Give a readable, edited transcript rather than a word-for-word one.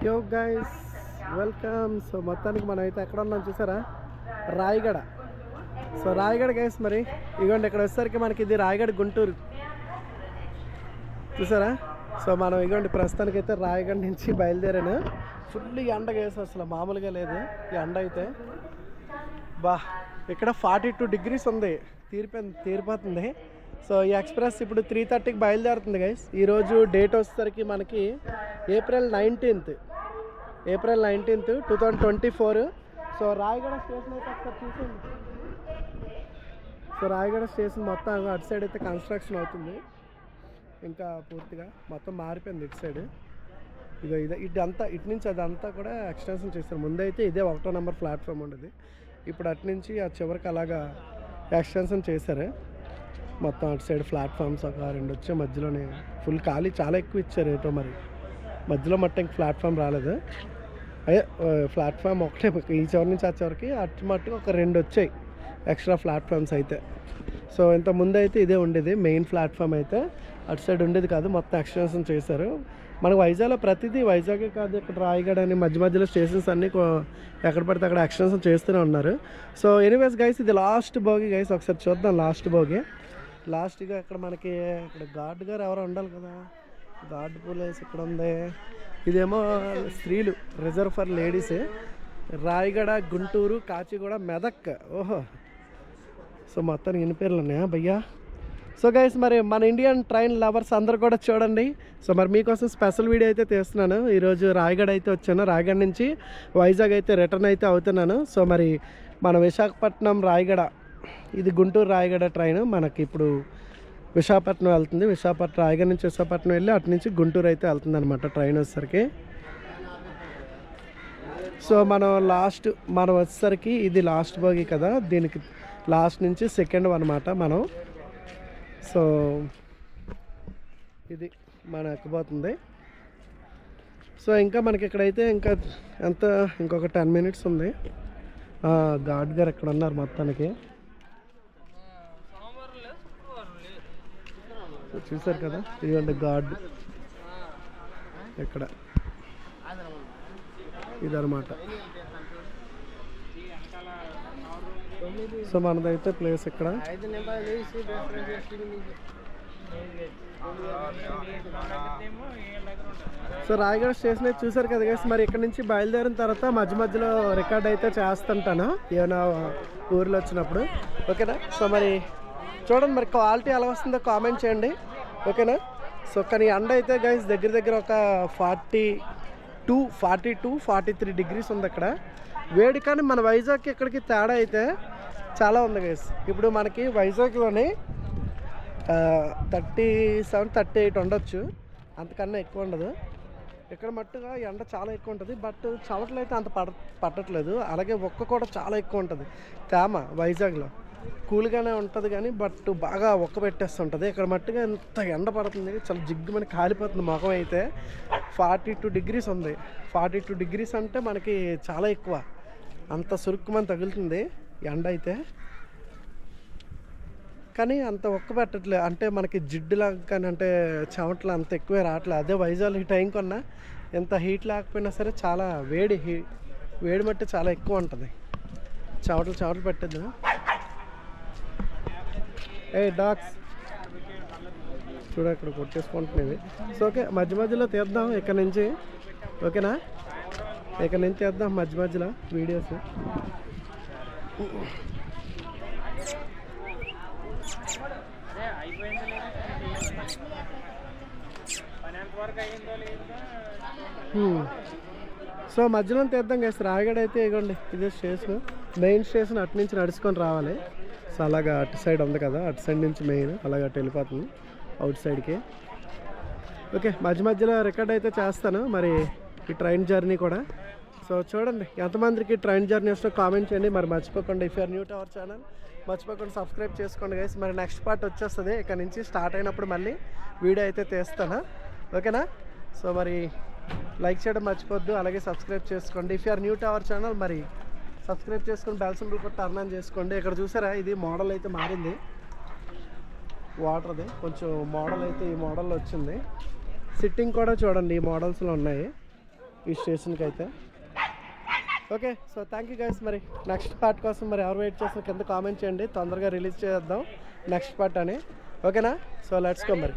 యో guys welcome. So మొత్తానికి మనం అయితే ఎక్కడ ఉన్నాం చూసారా, రాయగడ. సో రాయగడ గైస్, మరి ఇదిగోండి ఇక్కడ వచ్చేసరికి మనకి ఇది రాయగడ గుంటూరు చూసారా. సో మనం ఇదిగోండి ప్రస్తుతానికి అయితే రాయగడ నుంచి బయలుదేరాను. ఫుల్ ఎండ గైస్, అసలు మామూలుగా లేదు ఈ ఎండ అయితే. బా ఇక్కడ 42 degrees ఉంది, తీరిపోతుంది. సో ఈ ఎక్స్ప్రెస్ ఇప్పుడు 3:30కి బయలుదేరుతుంది గైస్. ఈరోజు డేట్ వచ్చేసరికి మనకి April 19th 2024. So Rayagada station అయితే ఒకసారి చూసింది. సో రాయగడ స్టేషన్ మొత్తం అటు సైడ్ అయితే కన్స్ట్రక్షన్ అవుతుంది, ఇంకా పూర్తిగా మొత్తం మారిపోయింది ఇటు సైడ్. ఇదంతా ఇటు నుంచి అదంతా కూడా ఎక్స్టెన్షన్ చేస్తారు. ముందైతే ఇదే 1వ నెంబర్ ప్లాట్ఫామ్ ఉండేది, ఇప్పుడు అటు నుంచి ఆ చివరికి అలాగా ఎక్స్టెన్షన్ చేశారు. మొత్తం అటు సైడ్ ప్లాట్ఫామ్స్ ఒక 2 వచ్చే, మధ్యలోనే ఫుల్ ఖాళీ చాలా ఎక్కువ ఇచ్చారు ఏటో మరి. మధ్యలో మట్ట ఇంక ప్లాట్ఫామ్ రాలేదు, అదే ప్లాట్ఫామ్ ఒకటే ఈ చివరి నుంచి ఆ చివరికి అటు మట్టుకు ఒక 2 వచ్చాయి ఎక్స్ట్రా ప్లాట్ఫామ్స్ అయితే. సో ఇంత ముందు అయితే ఇదే ఉండేది మెయిన్ ప్లాట్ఫామ్, అయితే అటు సైడ్ ఉండేది కాదు, మొత్తం ఎక్స్టెన్షన్ చేశారు. మనకు వైజాగ్లో ప్రతిదీ, వైజాగే కాదు ఇక్కడ రాయగడ అని మధ్య మధ్యలో స్టేషన్స్ అన్నీ ఎక్కడ పడితే అక్కడ ఎక్స్టెన్షన్ చేస్తూనే ఉన్నారు. సో ఎనీవేస్ గైస్, ఇది లాస్ట్ భోగి గైస్, ఒకసారి చూద్దాం లాస్ట్ భోగి. లాస్ట్గా ఇక్కడ మనకి ఇక్కడ గార్డ్ గారు ఎవరో ఉండాలి కదా, గార్డ్ పోలీస్ ఇక్కడ ఉంది. ఇదేమో స్త్రీలు reserve for ladies, Rayagada, Guntur, Kacheguda, Medak. ఓహో, సో మొత్తానికి ఎన్ని పేర్లు ఉన్నాయా భయ్యా. సో గైస్, మరి మన ఇండియన్ ట్రైన్ లవర్స్ అందరు కూడా చూడండి. సో మరి మీకోసం స్పెషల్ వీడియో అయితే తీస్తున్నాను. ఈరోజు రాయగడ అయితే వచ్చాను, రాయగడ నుంచి వైజాగ్ అయితే రిటర్న్ అయితే అవుతున్నాను. సో మరి మన విశాఖపట్నం రాయగడ, ఇది గుంటూరు రాయగడ ట్రైన్ మనకి ఇప్పుడు విశాఖపట్నం వెళ్తుంది. విశాఖపట్నం రాయగడ నుంచి విశాఖపట్నం వెళ్ళి అటు నుంచి గుంటూరు అయితే వెళ్తుంది అనమాట ట్రైన్ వచ్చేసరికి. సో మనం వచ్చేసరికి ఇది లాస్ట్ భోగి కదా, దీనికి లాస్ట్ నుంచి సెకండ్ అనమాట మనం. సో ఇది మన ఎక్కబోతుంది. సో ఇంకా మనకి ఇక్కడైతే ఇంకా ఇంకొక 10 minutes ఉంది. గార్డ్ గారు ఎక్కడ ఉన్నారు మొత్తానికి, చూసారు కదా, ఇదిగోండి గార్డ్ ఇక్కడ ఇదనమాట. సో మనదైతే ప్లేస్ ఇక్కడ. సో రాయగడ స్టేషన్ అయితే చూసారు కదా గైస్. మరి ఇక్కడ నుంచి బయలుదేరిన తర్వాత మధ్య మధ్యలో రికార్డ్ అయితే చేస్తుంటాను ఏమైనా ఊర్లో వచ్చినప్పుడు, ఓకేనా. సో మరి చూడండి, మరి క్వాలిటీ ఎలా వస్తుందో కామెంట్ చేయండి, ఓకేనా. సో కానీ ఎండ అయితే గైస్ దగ్గర ఒక 43 degrees ఉంది అక్కడ వేడి. కానీ మన వైజాగ్కి ఇక్కడికి తేడా అయితే చాలా ఉంది గైస్. ఇప్పుడు మనకి వైజాగ్లోని 37-38 ఉండొచ్చు, అంతకన్నా ఎక్కువ ఉండదు. ఇక్కడ మట్టుగా ఎండ చాలా ఎక్కువ ఉంటుంది, బట్ చవట్లు అయితే అంత పట్టట్లేదు. అలాగే ఒక్క కూడా చాలా ఎక్కువ ఉంటుంది, తేమ వైజాగ్లో కూల్గానే ఉంటుంది కానీ బట్ బాగా ఒక్క పెట్టేస్తుంటుంది. ఇక్కడ మట్టుగా ఎంత ఎండ పడుతుంది, చాలా జిగ్గుమని కాలిపోతుంది ముఖం అయితే. 42 degrees ఉంది. 42 degrees అంటే మనకి చాలా ఎక్కువ, అంత సురుక్కుమని తగులుతుంది ఎండ అయితే. కానీ అంత ఒక్క పెట్టట్లేదు, అంటే మనకి జిడ్డులాగా కానీ అంటే చెమటలు అంత ఎక్కువే రావట్లేదు. అదే వైజాగ్ ఈ టైం కన్నా ఎంత హీట్ లేకపోయినా సరే చాలా వేడి మట్టి చాలా ఎక్కువ ఉంటుంది, చెమటలు పెట్టద్దు. ఏ డాగ్స్ చూడ ఇక్కడ కొట్టేసుకుంటున్నది. సో ఓకే, మధ్య మధ్యలో తీద్దాం ఇక్కడ నుంచి, ఓకేనా. ఇక్కడ నుంచి తీద్దాం మధ్య మధ్యలో వీడియోస్. సో మధ్యలో తీద్దాం కదా. రాయగడ అయితే ఇవ్వండి, ఇదే స్టేషన్, మెయిన్ స్టేషన్. అటు నుంచి నడుచుకొని రావాలి. సో అలాగా అటు సైడ్ ఉంది కదా, అటు సైడ్ నుంచి మెయిన్ అలాగ అటు వెళ్ళిపోతుంది అవుట్ సైడ్కి. ఓకే, మధ్య మధ్యలో రికార్డ్ అయితే చేస్తాను మరి ఈ ట్రైన్ జర్నీ కూడా. సో చూడండి ఎంతమందికి ట్రైన్ జర్నీ వస్తుందో కామెంట్ చేయండి. మరి మర్చిపోకుండా, if you're new to our channel మర్చిపోకుండా సబ్స్క్రైబ్ చేసుకోండి గైస్. మరి నెక్స్ట్ పార్ట్ వచ్చేస్తుంది, ఇక్కడ నుంచి స్టార్ట్ అయినప్పుడు మళ్ళీ వీడియో అయితే తీస్తాను, ఓకేనా. సో మరి లైక్ చేయడం మర్చిపోద్దు, అలాగే సబ్స్క్రైబ్ చేసుకోండి. If you're new to our channel మరి సబ్స్క్రైబ్ చేసుకొని బెల్ సింబల్ కూడా టర్న్ ఆన్ చేసుకోండి. ఇక్కడ చూసారా, ఇది మోడల్ అయితే మారింది, వాటర్ది కొంచెం మోడల్ అయితే ఈ మోడల్లో వచ్చింది. సిట్టింగ్ కూడా చూడండి ఈ మోడల్స్లో ఉన్నాయి. ఈ స్టేషన్కి అయితే. Okay, so thank you guys. మరి నెక్స్ట్ పార్ట్ కోసం మరి ఎవరు వెయిట్ చేసిన కింద కామెంట్ చేయండి, తొందరగా రిలీజ్ చేద్దాం నెక్స్ట్ పార్ట్ అని. ఓకేనా? సో లెట్స్ గో మరి.